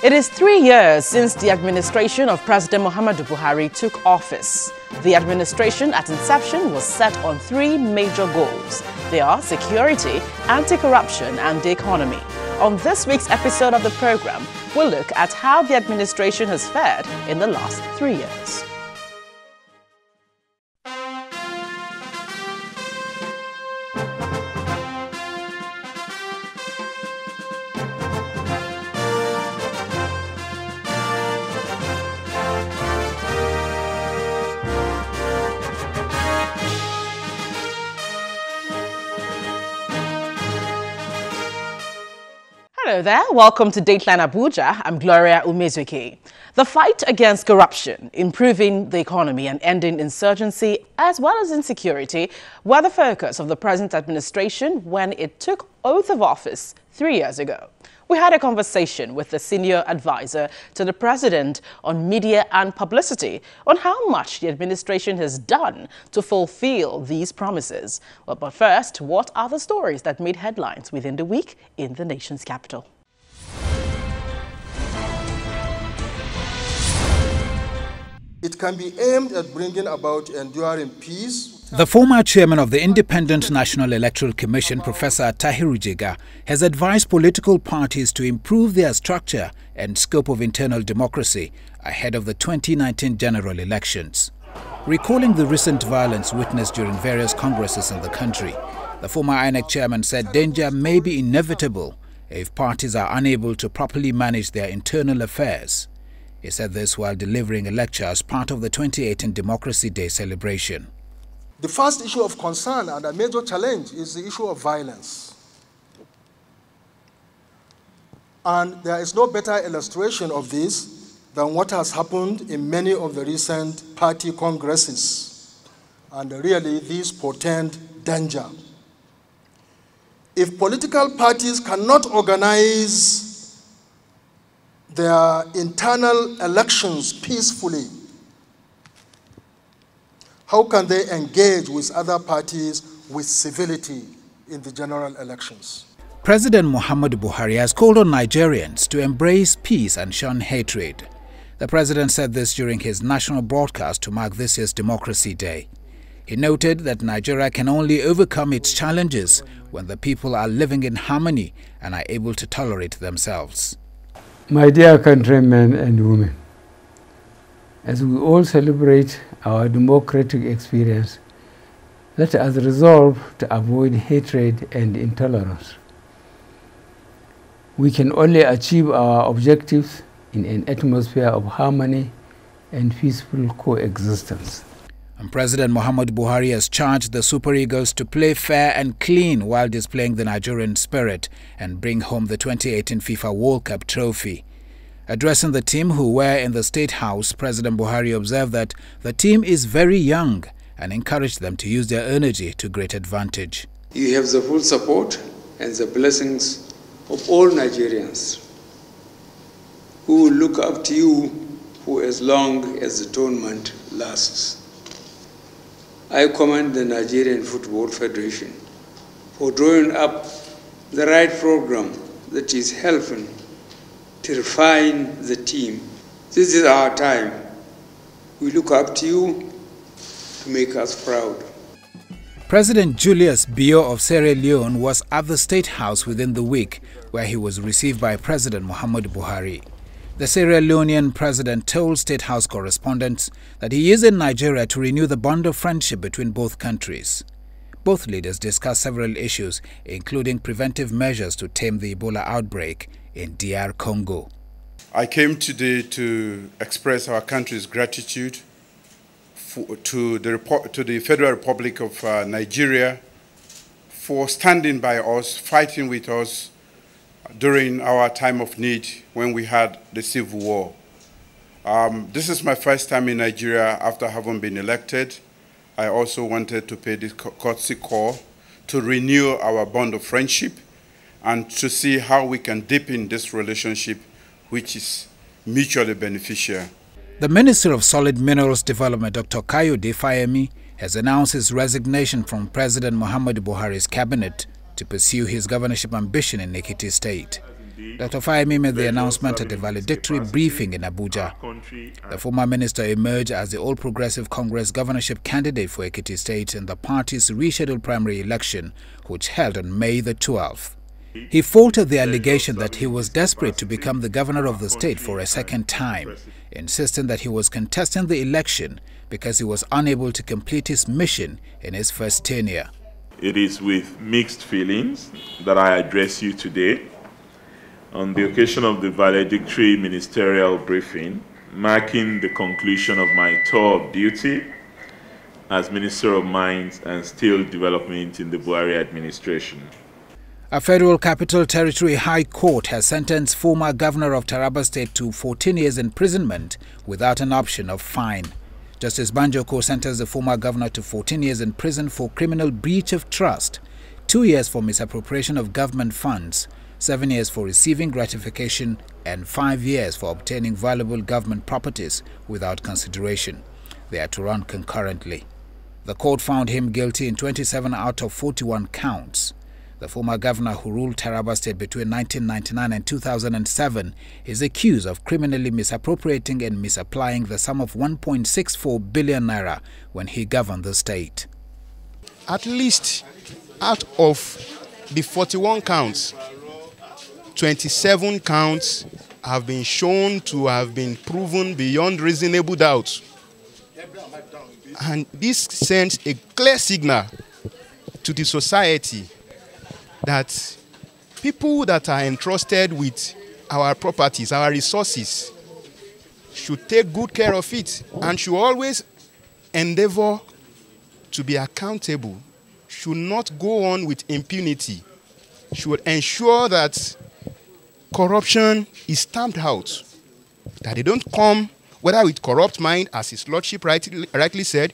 It is 3 years since the administration of President Muhammadu Buhari took office. The administration at inception was set on 3 major goals. They are security, anti-corruption and the economy. On this week's episode of the program, we'll look at how the administration has fared in the last 3 years. Hello there, welcome to Dateline Abuja. I'm Gloria Umezuki. The fight against corruption, improving the economy and ending insurgency as well as insecurity were the focus of the present administration when it took oath of office 3 years ago. We had a conversation with the senior advisor to the president on media and publicity on how much the administration has done to fulfill these promises. Well, but first, what are the stories that made headlines within the week in the nation's capital? It can be aimed at bringing about enduring peace. The former chairman of the Independent National Electoral Commission, Professor Tahiru Jega, has advised political parties to improve their structure and scope of internal democracy ahead of the 2019 general elections. Recalling the recent violence witnessed during various congresses in the country, the former INEC chairman said danger may be inevitable if parties are unable to properly manage their internal affairs. He said this while delivering a lecture as part of the 2018 Democracy Day celebration. The first issue of concern and a major challenge is the issue of violence. And there is no better illustration of this than what has happened in many of the recent party congresses. And really, these portend danger. If political parties cannot organize their internal elections peacefully, how can they engage with other parties with civility in the general elections? President Muhammadu Buhari has called on Nigerians to embrace peace and shun hatred. The president said this during his national broadcast to mark this year's Democracy Day. He noted that Nigeria can only overcome its challenges when the people are living in harmony and are able to tolerate themselves. My dear countrymen and women, as we all celebrate our democratic experience, let us resolve to avoid hatred and intolerance. We can only achieve our objectives in an atmosphere of harmony and peaceful coexistence. And President Muhammadu Buhari has charged the Super Eagles to play fair and clean while displaying the Nigerian spirit and bring home the 2018 FIFA World Cup trophy. Addressing the team who were in the State House, President Buhari observed that the team is very young and encouraged them to use their energy to great advantage. You have the full support and the blessings of all Nigerians who will look up to you for as long as the tournament lasts. I commend the Nigerian Football Federation for drawing up the right program that is helping to refine the team. This is our time. We look up to you to make us proud. President Julius Bio of Sierra Leone was at the State House within the week, where he was received by President Muhammadu Buhari. The Sierra Leonean president told State House correspondents that he is in Nigeria to renew the bond of friendship between both countries. Both leaders discussed several issues, including preventive measures to tame the Ebola outbreak in DR Congo. I came today to express our country's gratitude to the Federal Republic of Nigeria for standing by us, fighting with us during our time of need when we had the civil war. This is my first time in Nigeria after having been elected. I also wanted to pay this courtesy call to renew our bond of friendship and to see how we can deepen this relationship, which is mutually beneficial. The Minister of Solid Minerals Development, Dr. KAYODE FAYEMI, has announced his resignation from President Muhammadu Buhari's cabinet to pursue his governorship ambition in EKITI State. Dr. FAYEMI made the announcement at a valedictory briefing in Abuja. The former minister emerged as the All Progressive Congress governorship candidate for EKITI State in the party's rescheduled primary election, which held on May the 12th. He faulted the allegation that he was desperate to become the governor of the state for a second time, insisting that he was contesting the election because he was unable to complete his mission in his first tenure. It is with mixed feelings that I address you today on the occasion of the valedictory ministerial briefing, marking the conclusion of my tour of duty as Minister of Mines and Steel Development in the BUHARI administration. A Federal Capital Territory High Court has sentenced former governor of Taraba State to 14 years imprisonment without an option of fine. Justice Banjoko sentenced the former governor to 14 years in prison for criminal breach of trust, 2 years for misappropriation of government funds, 7 years for receiving gratification, and 5 years for obtaining valuable government properties without consideration. They are to run concurrently. The court found him guilty in 27 out of 41 counts. The former governor who ruled Taraba State between 1999 and 2007 is accused of criminally misappropriating and misapplying the sum of 1.64 billion naira when he governed the state. At least out of the 41 counts, 27 counts have been shown to have been proven beyond reasonable doubt. And this sends a clear signal to the society that people that are entrusted with our properties, our resources, should take good care of it and should always endeavor to be accountable, should not go on with impunity, should ensure that corruption is stamped out, that they don't come whether with corrupt mind, as his lordship rightly said,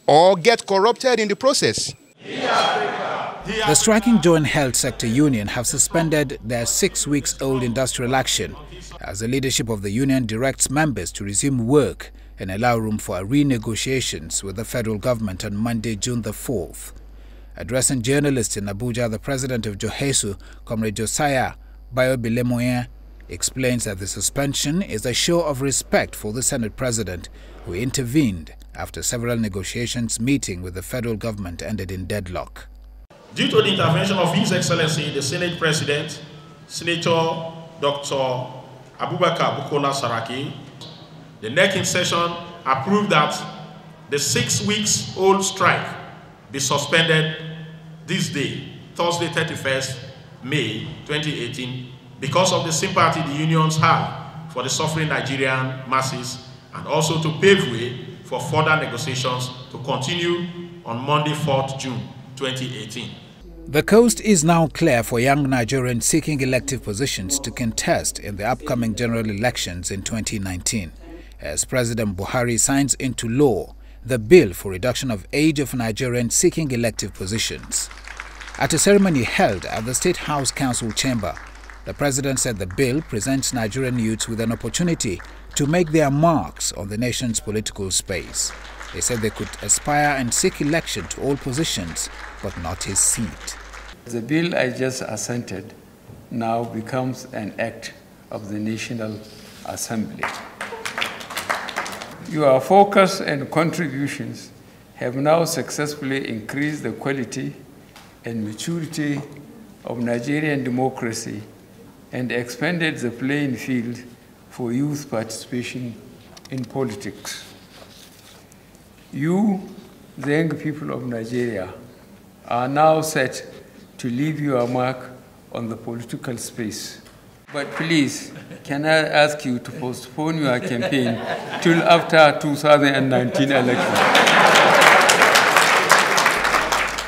or get corrupted in the process. The striking Joint Health Sector Union have suspended their 6-week-old industrial action as the leadership of the union directs members to resume work and allow room for renegotiations with the federal government on Monday, June the 4th. Addressing journalists in Abuja, the president of Johesu, Comrade Josiah Bayo-Bilemoyen, explains that the suspension is a show of respect for the Senate President, who intervened after several negotiations meeting with the federal government ended in deadlock. Due to the intervention of His Excellency, the Senate President, Senator Dr. Abubakar Bukola Saraki, the NEC in session approved that the 6-week-old strike be suspended this day, Thursday, 31st May 2018, because of the sympathy the unions have for the suffering Nigerian masses, and also to pave way for further negotiations to continue on Monday, 4th June 2018. The coast is now clear for young Nigerians seeking elective positions to contest in the upcoming general elections in 2019, as President Buhari signs into law the bill for reduction of age of Nigerians seeking elective positions. At a ceremony held at the State House Council chamber, the president said the bill presents Nigerian youths with an opportunity to make their marks on the nation's political space. He said they could aspire and seek election to all positions, but not his seat. The bill I just assented now becomes an act of the National Assembly. Your focus and contributions have now successfully increased the quality and maturity of Nigerian democracy and expanded the playing field for youth participation in politics. You, the young people of Nigeria, are now set to leave your mark on the political space. But please, can I ask you to postpone your campaign till after 2019 election?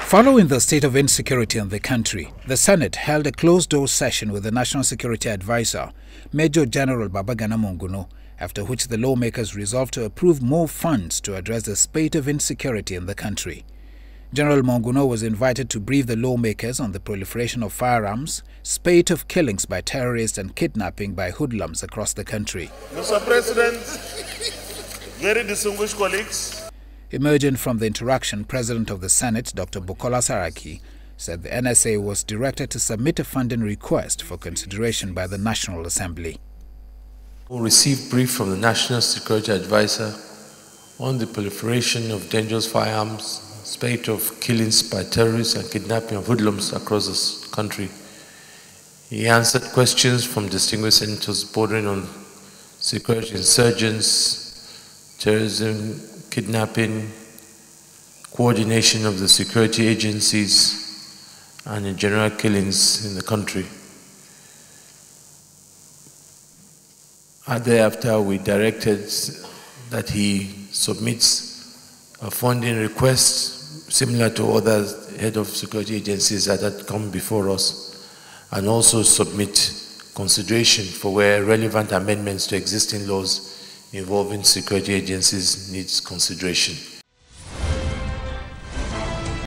Following the state of insecurity in the country, the Senate held a closed-door session with the National Security Advisor, Major General Babagana Monguno, after which the lawmakers resolved to approve more funds to address the spate of insecurity in the country. General Monguno was invited to brief the lawmakers on the proliferation of firearms, spate of killings by terrorists and kidnapping by hoodlums across the country. Mr. President, very distinguished colleagues. Emerging from the interaction, President of the Senate, Dr. Bukola Saraki, said the NSA was directed to submit a funding request for consideration by the National Assembly. We received brief from the National Security Advisor on the proliferation of dangerous firearms, spate of killings by terrorists and kidnapping of hoodlums across the country. He answered questions from distinguished senators bordering on security insurgents, terrorism, kidnapping, coordination of the security agencies, and in general killings in the country. Thereafter, we directed that he submits a funding request similar to other head of security agencies that had come before us, and also submit consideration for where relevant amendments to existing laws involving security agencies needs consideration.